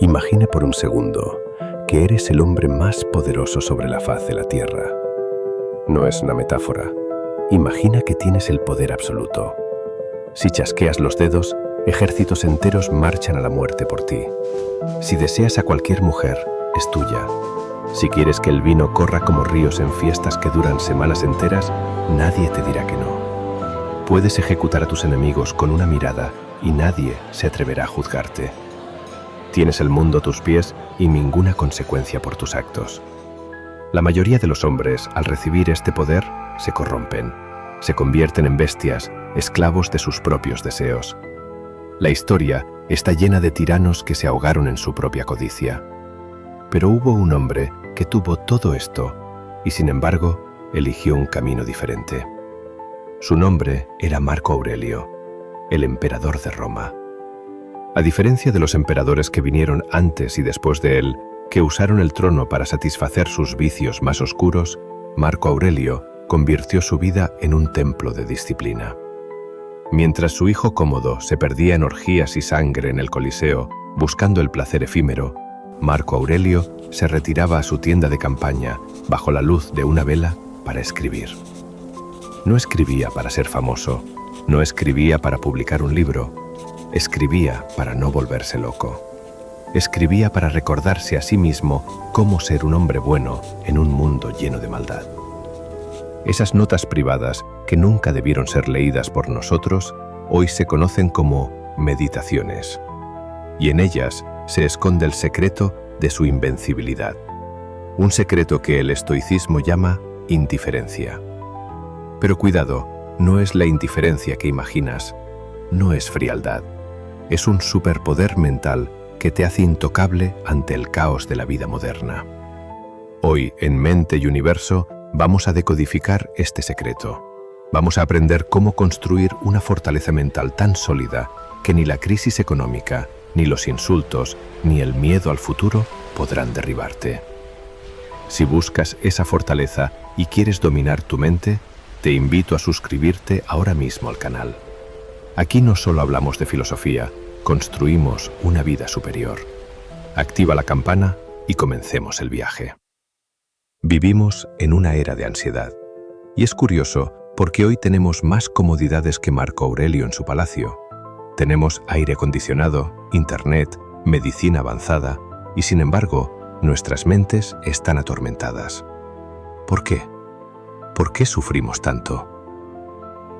Imagina por un segundo que eres el hombre más poderoso sobre la faz de la Tierra. No es una metáfora. Imagina que tienes el poder absoluto. Si chasqueas los dedos, ejércitos enteros marchan a la muerte por ti. Si deseas a cualquier mujer, es tuya. Si quieres que el vino corra como ríos en fiestas que duran semanas enteras, nadie te dirá que no. Puedes ejecutar a tus enemigos con una mirada y nadie se atreverá a juzgarte. Tienes el mundo a tus pies y ninguna consecuencia por tus actos. La mayoría de los hombres, al recibir este poder, se corrompen, se convierten en bestias, esclavos de sus propios deseos. La historia está llena de tiranos que se ahogaron en su propia codicia. Pero hubo un hombre que tuvo todo esto y, sin embargo, eligió un camino diferente. Su nombre era Marco Aurelio, el emperador de Roma. A diferencia de los emperadores que vinieron antes y después de él, que usaron el trono para satisfacer sus vicios más oscuros, Marco Aurelio convirtió su vida en un templo de disciplina. Mientras su hijo Cómodo se perdía en orgías y sangre en el Coliseo, buscando el placer efímero, Marco Aurelio se retiraba a su tienda de campaña, bajo la luz de una vela, para escribir. No escribía para ser famoso, no escribía para publicar un libro, escribía para no volverse loco. Escribía para recordarse a sí mismo cómo ser un hombre bueno en un mundo lleno de maldad. Esas notas privadas, que nunca debieron ser leídas por nosotros, hoy se conocen como meditaciones. Y en ellas se esconde el secreto de su invencibilidad. Un secreto que el estoicismo llama indiferencia. Pero cuidado, no es la indiferencia que imaginas, no es frialdad. Es un superpoder mental que te hace intocable ante el caos de la vida moderna. Hoy, en Mente y Universo, vamos a decodificar este secreto. Vamos a aprender cómo construir una fortaleza mental tan sólida que ni la crisis económica, ni los insultos, ni el miedo al futuro podrán derribarte. Si buscas esa fortaleza y quieres dominar tu mente, te invito a suscribirte ahora mismo al canal. Aquí no solo hablamos de filosofía, construimos una vida superior. Activa la campana y comencemos el viaje. Vivimos en una era de ansiedad. Y es curioso porque hoy tenemos más comodidades que Marco Aurelio en su palacio. Tenemos aire acondicionado, internet, medicina avanzada y, sin embargo, nuestras mentes están atormentadas. ¿Por qué? ¿Por qué sufrimos tanto?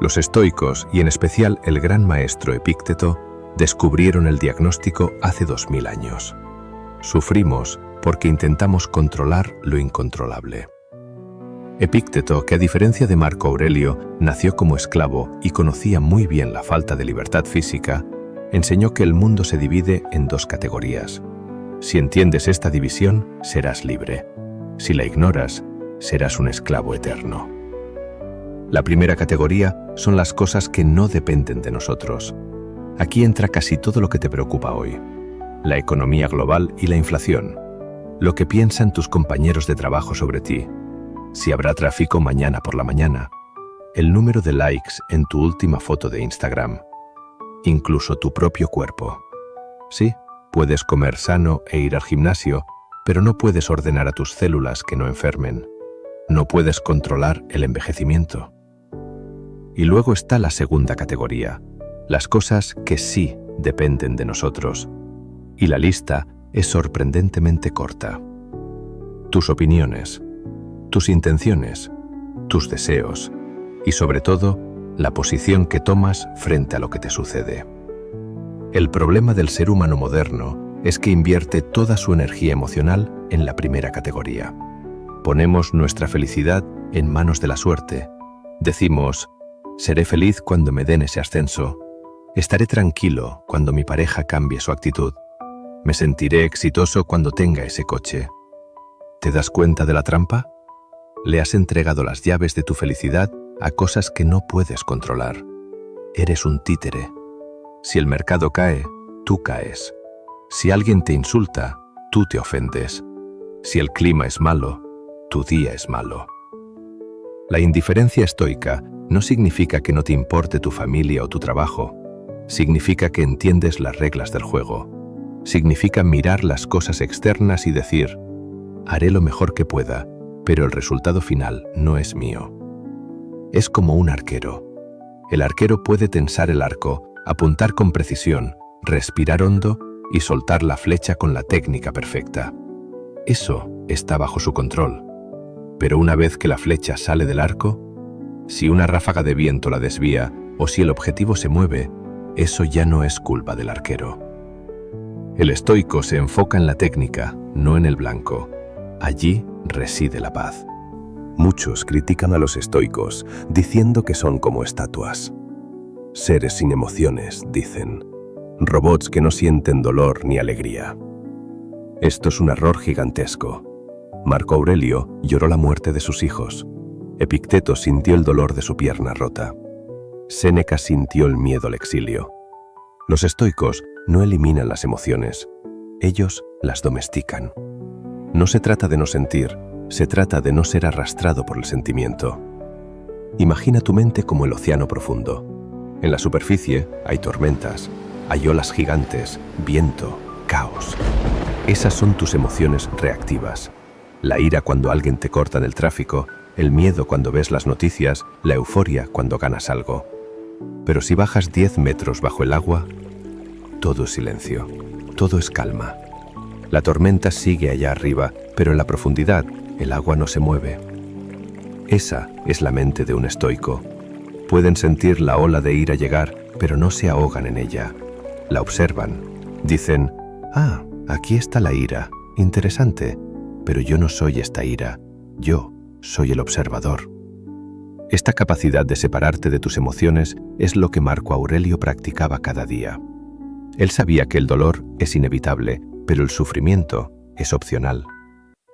Los estoicos, y en especial el gran maestro Epícteto, descubrieron el diagnóstico hace 2000 años. Sufrimos porque intentamos controlar lo incontrolable. Epícteto, que a diferencia de Marco Aurelio, nació como esclavo y conocía muy bien la falta de libertad física, enseñó que el mundo se divide en dos categorías. Si entiendes esta división, serás libre. Si la ignoras, serás un esclavo eterno. La primera categoría son las cosas que no dependen de nosotros. Aquí entra casi todo lo que te preocupa hoy. La economía global y la inflación. Lo que piensan tus compañeros de trabajo sobre ti. Si habrá tráfico mañana por la mañana. El número de likes en tu última foto de Instagram. Incluso tu propio cuerpo. Sí, puedes comer sano e ir al gimnasio, pero no puedes ordenar a tus células que no enfermen. No puedes controlar el envejecimiento. Y luego está la segunda categoría, las cosas que sí dependen de nosotros. Y la lista es sorprendentemente corta. Tus opiniones, tus intenciones, tus deseos y, sobre todo, la posición que tomas frente a lo que te sucede. El problema del ser humano moderno es que invierte toda su energía emocional en la primera categoría. Ponemos nuestra felicidad en manos de la suerte. Decimos, seré feliz cuando me den ese ascenso. Estaré tranquilo cuando mi pareja cambie su actitud. Me sentiré exitoso cuando tenga ese coche. ¿Te das cuenta de la trampa? Le has entregado las llaves de tu felicidad a cosas que no puedes controlar. Eres un títere. Si el mercado cae, tú caes. Si alguien te insulta, tú te ofendes. Si el clima es malo, tu día es malo. La indiferencia estoica no significa que no te importe tu familia o tu trabajo. Significa que entiendes las reglas del juego. Significa mirar las cosas externas y decir, haré lo mejor que pueda, pero el resultado final no es mío. Es como un arquero. El arquero puede tensar el arco, apuntar con precisión, respirar hondo y soltar la flecha con la técnica perfecta. Eso está bajo su control. Pero una vez que la flecha sale del arco, si una ráfaga de viento la desvía o si el objetivo se mueve, eso ya no es culpa del arquero. El estoico se enfoca en la técnica, no en el blanco. Allí reside la paz. Muchos critican a los estoicos, diciendo que son como estatuas. Seres sin emociones, dicen. Robots que no sienten dolor ni alegría. Esto es un error gigantesco. Marco Aurelio lloró la muerte de sus hijos. Epicteto sintió el dolor de su pierna rota. Séneca sintió el miedo al exilio. Los estoicos no eliminan las emociones. Ellos las domestican. No se trata de no sentir, se trata de no ser arrastrado por el sentimiento. Imagina tu mente como el océano profundo. En la superficie hay tormentas, hay olas gigantes, viento, caos. Esas son tus emociones reactivas. La ira cuando alguien te corta en el tráfico, el miedo cuando ves las noticias, la euforia cuando ganas algo. Pero si bajas 10 metros bajo el agua, todo es silencio, todo es calma. La tormenta sigue allá arriba, pero en la profundidad el agua no se mueve. Esa es la mente de un estoico. Pueden sentir la ola de ira llegar, pero no se ahogan en ella. La observan. Dicen, aquí está la ira, interesante, pero yo no soy esta ira, yo soy el observador. Esta capacidad de separarte de tus emociones es lo que Marco Aurelio practicaba cada día. Él sabía que el dolor es inevitable, pero el sufrimiento es opcional.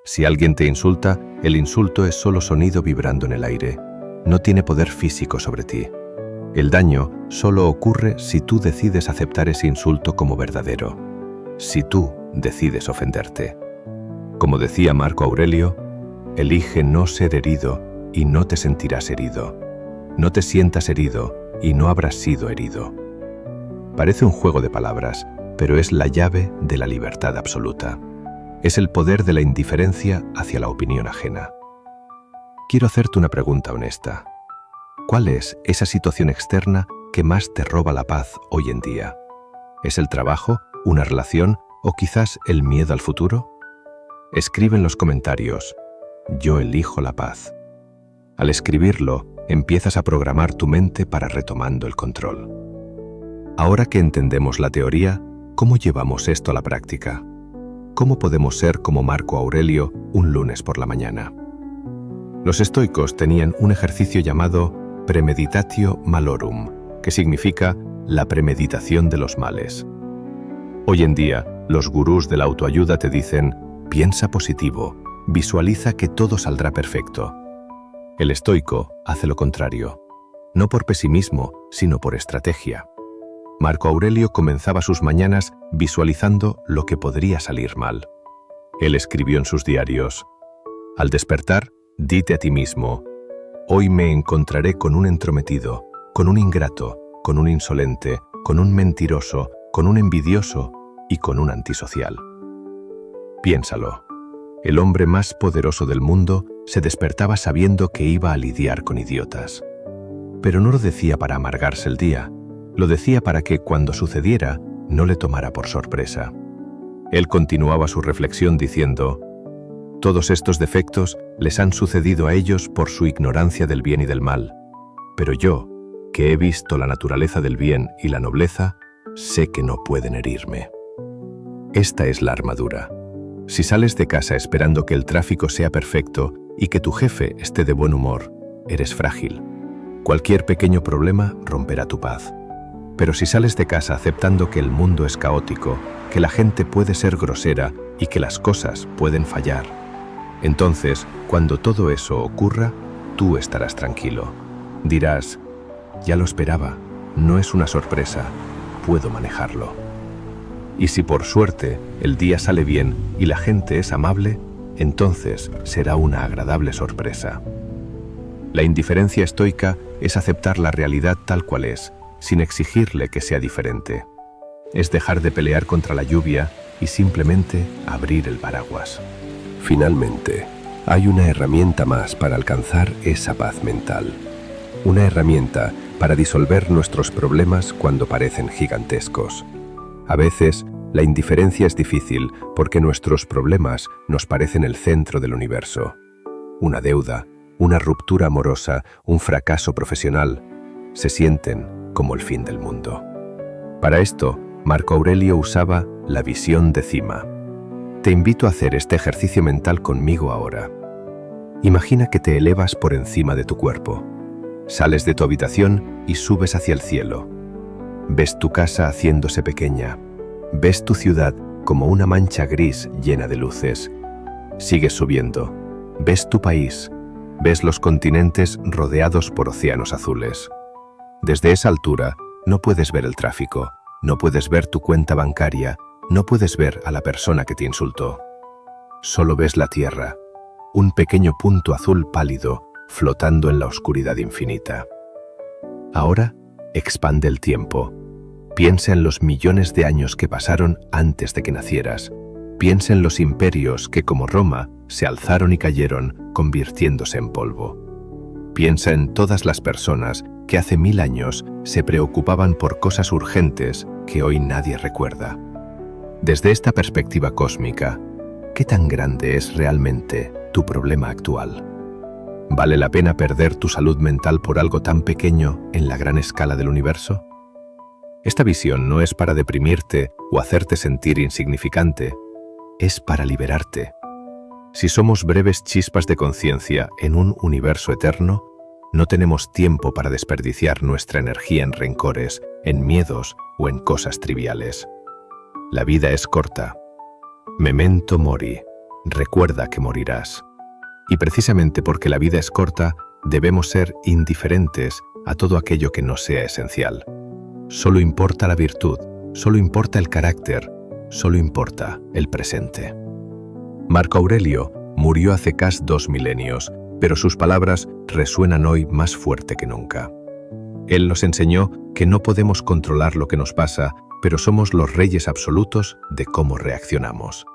Si alguien te insulta, el insulto es solo sonido vibrando en el aire. No tiene poder físico sobre ti. El daño solo ocurre si tú decides aceptar ese insulto como verdadero. Si tú decides ofenderte. Como decía Marco Aurelio, elige no ser herido y no te sentirás herido. No te sientas herido y no habrás sido herido. Parece un juego de palabras, pero es la llave de la libertad absoluta. Es el poder de la indiferencia hacia la opinión ajena. Quiero hacerte una pregunta honesta. ¿Cuál es esa situación externa que más te roba la paz hoy en día? ¿Es el trabajo, una relación o quizás el miedo al futuro? Escribe en los comentarios, yo elijo la paz. Al escribirlo, empiezas a programar tu mente para retomando el control. Ahora que entendemos la teoría, ¿cómo llevamos esto a la práctica? ¿Cómo podemos ser como Marco Aurelio un lunes por la mañana? Los estoicos tenían un ejercicio llamado premeditatio malorum, que significa la premeditación de los males. Hoy en día, los gurús de la autoayuda te dicen, piensa positivo, visualiza que todo saldrá perfecto. El estoico hace lo contrario, no por pesimismo, sino por estrategia. Marco Aurelio comenzaba sus mañanas visualizando lo que podría salir mal. Él escribió en sus diarios, al despertar, dite a ti mismo, hoy me encontraré con un entrometido, con un ingrato, con un insolente, con un mentiroso, con un envidioso y con un antisocial. Piénsalo. El hombre más poderoso del mundo se despertaba sabiendo que iba a lidiar con idiotas. Pero no lo decía para amargarse el día, lo decía para que, cuando sucediera, no le tomara por sorpresa. Él continuaba su reflexión diciendo, todos estos defectos les han sucedido a ellos por su ignorancia del bien y del mal, pero yo, que he visto la naturaleza del bien y la nobleza, sé que no pueden herirme. Esta es la armadura. Si sales de casa esperando que el tráfico sea perfecto y que tu jefe esté de buen humor, eres frágil. Cualquier pequeño problema romperá tu paz. Pero si sales de casa aceptando que el mundo es caótico, que la gente puede ser grosera y que las cosas pueden fallar, entonces, cuando todo eso ocurra, tú estarás tranquilo. Dirás, ya lo esperaba, no es una sorpresa, puedo manejarlo. Y si por suerte el día sale bien y la gente es amable, entonces será una agradable sorpresa. La indiferencia estoica es aceptar la realidad tal cual es, sin exigirle que sea diferente. Es dejar de pelear contra la lluvia y simplemente abrir el paraguas. Finalmente, hay una herramienta más para alcanzar esa paz mental. Una herramienta para disolver nuestros problemas cuando parecen gigantescos. A veces, la indiferencia es difícil porque nuestros problemas nos parecen el centro del universo. Una deuda, una ruptura amorosa, un fracaso profesional, se sienten como el fin del mundo. Para esto, Marco Aurelio usaba la visión de cima. Te invito a hacer este ejercicio mental conmigo ahora. Imagina que te elevas por encima de tu cuerpo. Sales de tu habitación y subes hacia el cielo. Ves tu casa haciéndose pequeña. Ves tu ciudad como una mancha gris llena de luces. Sigues subiendo. Ves tu país. Ves los continentes rodeados por océanos azules. Desde esa altura, no puedes ver el tráfico, no puedes ver tu cuenta bancaria, no puedes ver a la persona que te insultó. Solo ves la tierra, un pequeño punto azul pálido flotando en la oscuridad infinita. Ahora, expande el tiempo. Piensa en los millones de años que pasaron antes de que nacieras. Piensa en los imperios que, como Roma, se alzaron y cayeron, convirtiéndose en polvo. Piensa en todas las personas que hace 1000 años se preocupaban por cosas urgentes que hoy nadie recuerda. Desde esta perspectiva cósmica, ¿qué tan grande es realmente tu problema actual? ¿Vale la pena perder tu salud mental por algo tan pequeño en la gran escala del universo? Esta visión no es para deprimirte o hacerte sentir insignificante, es para liberarte. Si somos breves chispas de conciencia en un universo eterno, no tenemos tiempo para desperdiciar nuestra energía en rencores, en miedos o en cosas triviales. La vida es corta. Memento mori. Recuerda que morirás. Y precisamente porque la vida es corta, debemos ser indiferentes a todo aquello que no sea esencial. Solo importa la virtud, solo importa el carácter, solo importa el presente. Marco Aurelio murió hace casi 2 milenios, pero sus palabras resuenan hoy más fuerte que nunca. Él nos enseñó que no podemos controlar lo que nos pasa, pero somos los reyes absolutos de cómo reaccionamos.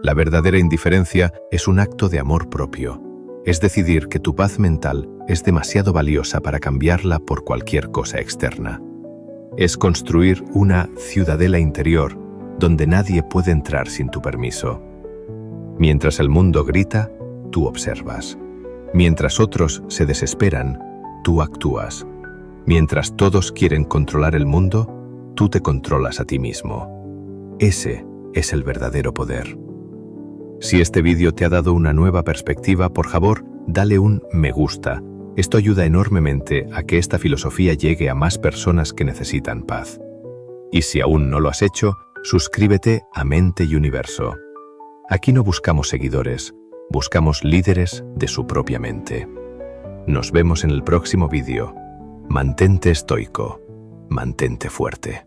La verdadera indiferencia es un acto de amor propio. Es decidir que tu paz mental es demasiado valiosa para cambiarla por cualquier cosa externa. Es construir una ciudadela interior donde nadie puede entrar sin tu permiso. Mientras el mundo grita, tú observas. Mientras otros se desesperan, tú actúas. Mientras todos quieren controlar el mundo, tú te controlas a ti mismo. Ese es el verdadero poder. Si este vídeo te ha dado una nueva perspectiva, por favor, dale un me gusta. Esto ayuda enormemente a que esta filosofía llegue a más personas que necesitan paz. Y si aún no lo has hecho, suscríbete a Mente y Universo. Aquí no buscamos seguidores, buscamos líderes de su propia mente. Nos vemos en el próximo vídeo. Mantente estoico, mantente fuerte.